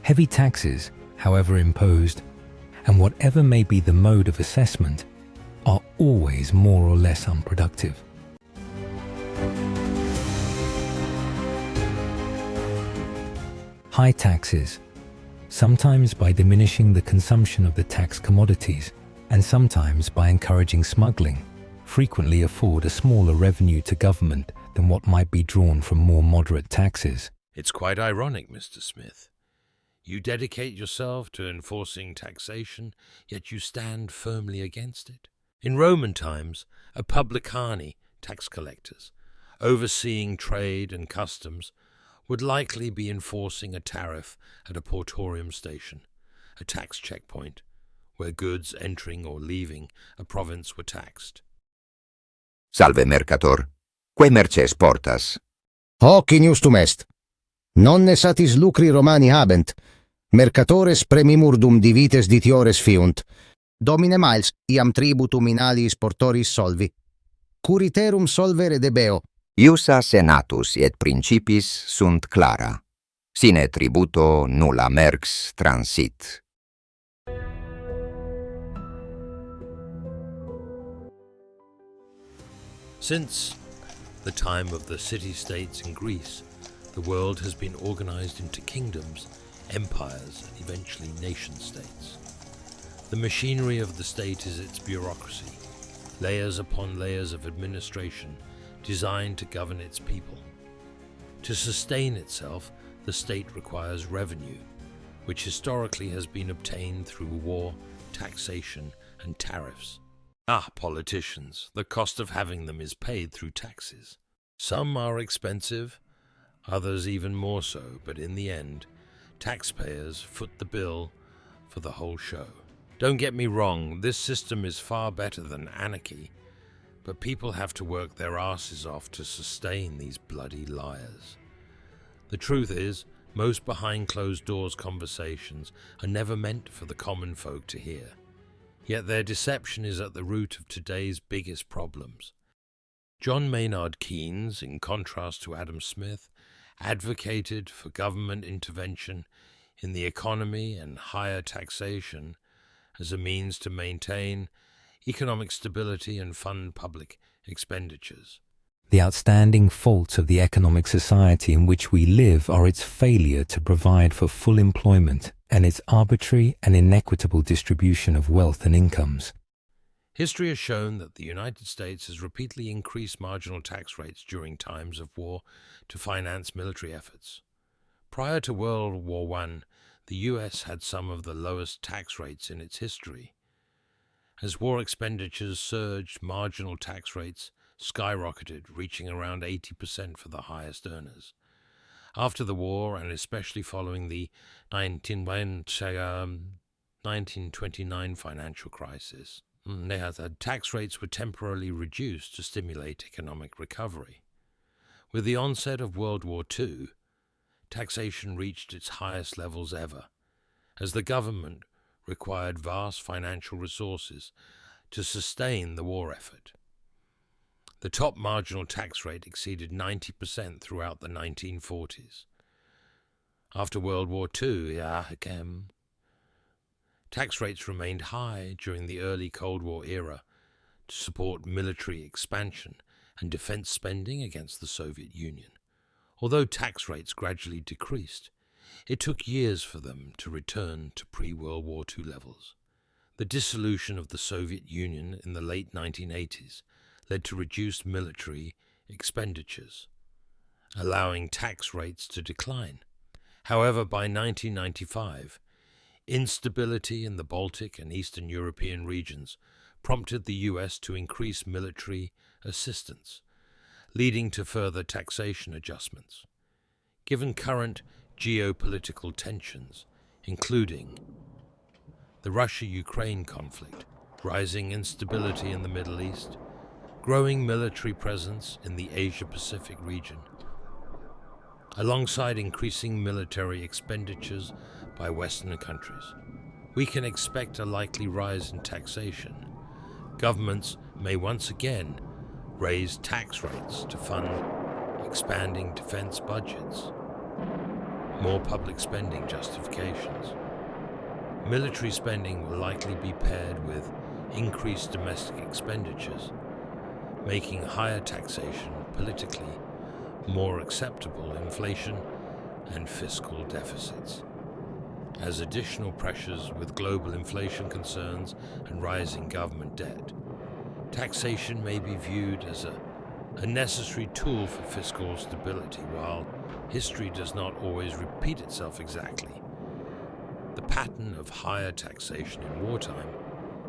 Heavy taxes, however imposed, and whatever may be the mode of assessment, are always more or less unproductive. High taxes, sometimes by diminishing the consumption of the tax commodities, and sometimes by encouraging smuggling, frequently afford a smaller revenue to government than what might be drawn from more moderate taxes. It's quite ironic, Mr. Smith. You dedicate yourself to enforcing taxation, yet you stand firmly against it. In Roman times, a publicani, tax collectors, overseeing trade and customs, would likely be enforcing a tariff at a portorium station, a tax checkpoint, where goods entering or leaving a province were taxed. Salve, mercator. Quae merces portas? Hoc injustum est. Non ne satis lucri Romani habent. Mercatores premimur dum divites ditiores fiunt. Domine Miles, iam tributum in aliis portoris solvi. Curiterum solvere debeo. Iusa senatus et principis sunt clara. Sine tributo nulla merx transit. Since the time of the city-states in Greece, the world has been organized into kingdoms, empires, and eventually nation-states. The machinery of the state is its bureaucracy, layers upon layers of administration designed to govern its people. To sustain itself, the state requires revenue, which historically has been obtained through war, taxation, and tariffs. Politicians, the cost of having them is paid through taxes. Some are expensive, others even more so, but in the end, taxpayers foot the bill for the whole show. Don't get me wrong, this system is far better than anarchy, but people have to work their asses off to sustain these bloody liars. The truth is, most behind-closed-doors conversations are never meant for the common folk to hear. Yet their deception is at the root of today's biggest problems. John Maynard Keynes, in contrast to Adam Smith, advocated for government intervention in the economy and higher taxation as a means to maintain economic stability and fund public expenditures. The outstanding faults of the economic society in which we live are its failure to provide for full employment and its arbitrary and inequitable distribution of wealth and incomes. History has shown that the United States has repeatedly increased marginal tax rates during times of war to finance military efforts. Prior to World War I, the U.S. had some of the lowest tax rates in its history. As war expenditures surged, marginal tax rates skyrocketed, reaching around 80% for the highest earners. After the war, and especially following the 1929 financial crisis, tax rates were temporarily reduced to stimulate economic recovery. With the onset of World War II, taxation reached its highest levels ever, as the government required vast financial resources to sustain the war effort. The top marginal tax rate exceeded 90% throughout the 1940s. After World War II, tax rates remained high during the early Cold War era to support military expansion and defense spending against the Soviet Union. Although tax rates gradually decreased, it took years for them to return to pre-World War II levels. The dissolution of the Soviet Union in the late 1980s led to reduced military expenditures, allowing tax rates to decline. However, by 1995, instability in the Baltic and Eastern European regions prompted the U.S. to increase military assistance, leading to further taxation adjustments. Given current geopolitical tensions, including the Russia-Ukraine conflict, rising instability in the Middle East, growing military presence in the Asia-Pacific region, alongside increasing military expenditures by Western countries, we can expect a likely rise in taxation. Governments may once again raise tax rates to fund expanding defense budgets. more public spending justifications. Military spending will likely be paired with increased domestic expenditures, making higher taxation politically more acceptable inflation and fiscal deficits. As additional pressures with global inflation concerns and rising government debt, taxation may be viewed as a necessary tool for fiscal stability. While history does not always repeat itself exactly, the pattern of higher taxation in wartime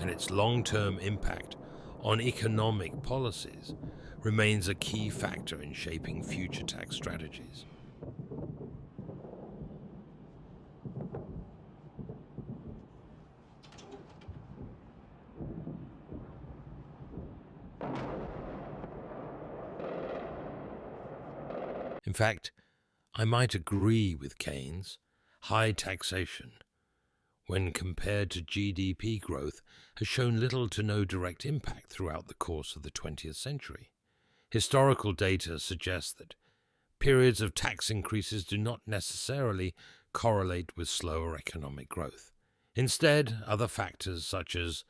and its long-term impact on economic policies remains a key factor in shaping future tax strategies. In fact, I might agree with Keynes. High taxation, when compared to GDP growth, has shown little to no direct impact throughout the course of the 20th century. Historical data suggests that periods of tax increases do not necessarily correlate with slower economic growth. Instead, other factors such as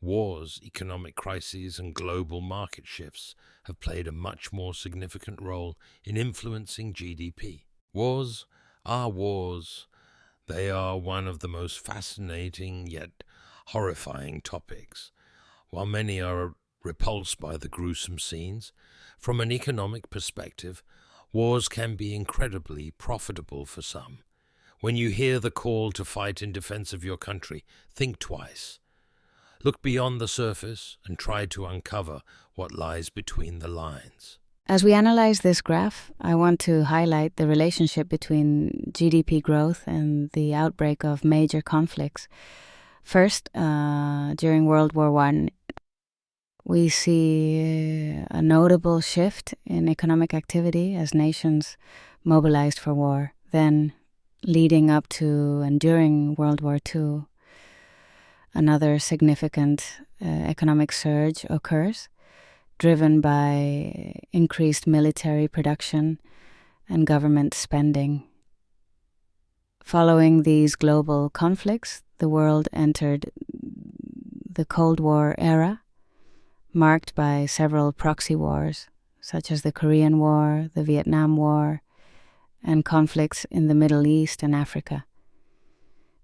wars, economic crises, and global market shifts have played a much more significant role in influencing GDP. Wars are wars. They are one of the most fascinating yet horrifying topics. While many are repulsed by the gruesome scenes, from an economic perspective, wars can be incredibly profitable for some. When you hear the call to fight in defense of your country, think twice. Look beyond the surface and try to uncover what lies between the lines. As we analyze this graph, I want to highlight the relationship between GDP growth and the outbreak of major conflicts. First, during World War I, we see a notable shift in economic activity as nations mobilized for war. Then, leading up to and during World War II, another significant economic surge occurs, driven by increased military production and government spending. Following these global conflicts, the world entered the Cold War era, marked by several proxy wars, such as the Korean War, the Vietnam War, and conflicts in the Middle East and Africa.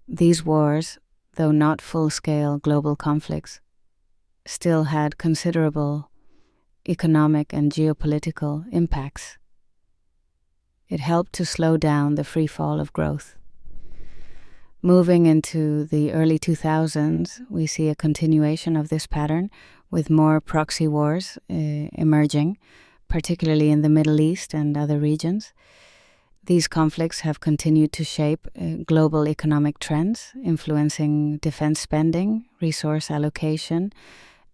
These wars, though not full-scale global conflicts, still had considerable economic and geopolitical impacts. It helped to slow down the free fall of growth. Moving into the early 2000s, we see a continuation of this pattern with more proxy wars emerging, particularly in the Middle East and other regions. These conflicts have continued to shape global economic trends, influencing defense spending, resource allocation,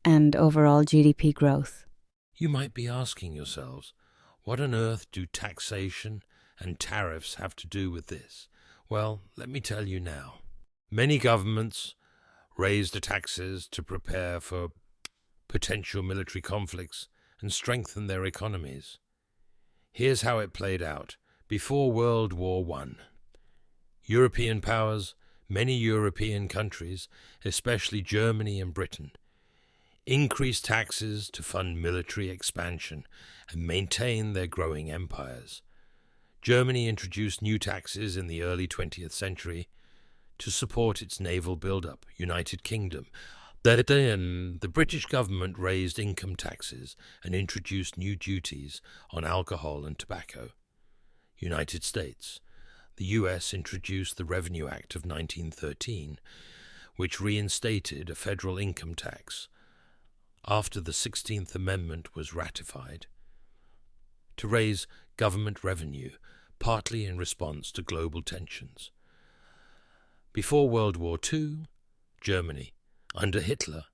and overall GDP growth. You might be asking yourselves, what on earth do taxation and tariffs have to do with this? Well, let me tell you now. Many governments raised the taxes to prepare for potential military conflicts and strengthen their economies. Here's how it played out. Before World War I, European powers, many European countries, especially Germany and Britain, increased taxes to fund military expansion and maintain their growing empires. Germany introduced new taxes in the early 20th century to support its naval build-up. United Kingdom. Then the British government raised income taxes and introduced new duties on alcohol and tobacco. United States. The U.S. introduced the Revenue Act of 1913, which reinstated a federal income tax after the 16th Amendment was ratified, to raise government revenue, partly in response to global tensions. Before World War II, Germany. Under Hitler,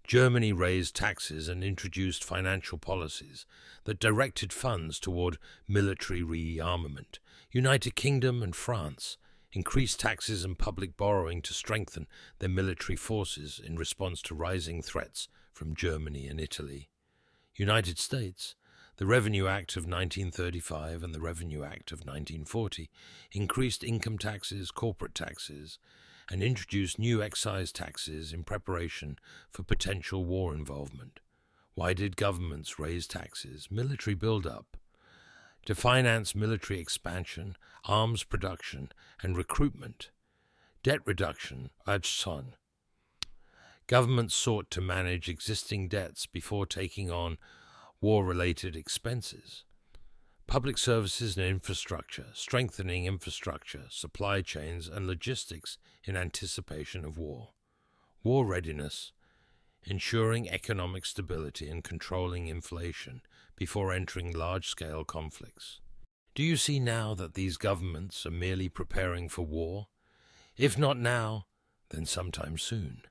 Germany raised taxes and introduced financial policies that directed funds toward military rearmament. United Kingdom and France increased taxes and public borrowing to strengthen their military forces in response to rising threats from Germany and Italy. United States, The Revenue Act of 1935 and the Revenue Act of 1940 increased income taxes, corporate taxes, and introduced new excise taxes in preparation for potential war involvement. Why did governments raise taxes? Military build-up. To finance military expansion, arms production, and recruitment. Debt reduction, son. Governments sought to manage existing debts before taking on war-related expenses. Public services and infrastructure, strengthening infrastructure, supply chains, and logistics in anticipation of war. War readiness, ensuring economic stability and controlling inflation before entering large-scale conflicts. Do you see now that these governments are merely preparing for war? If not now, then sometime soon.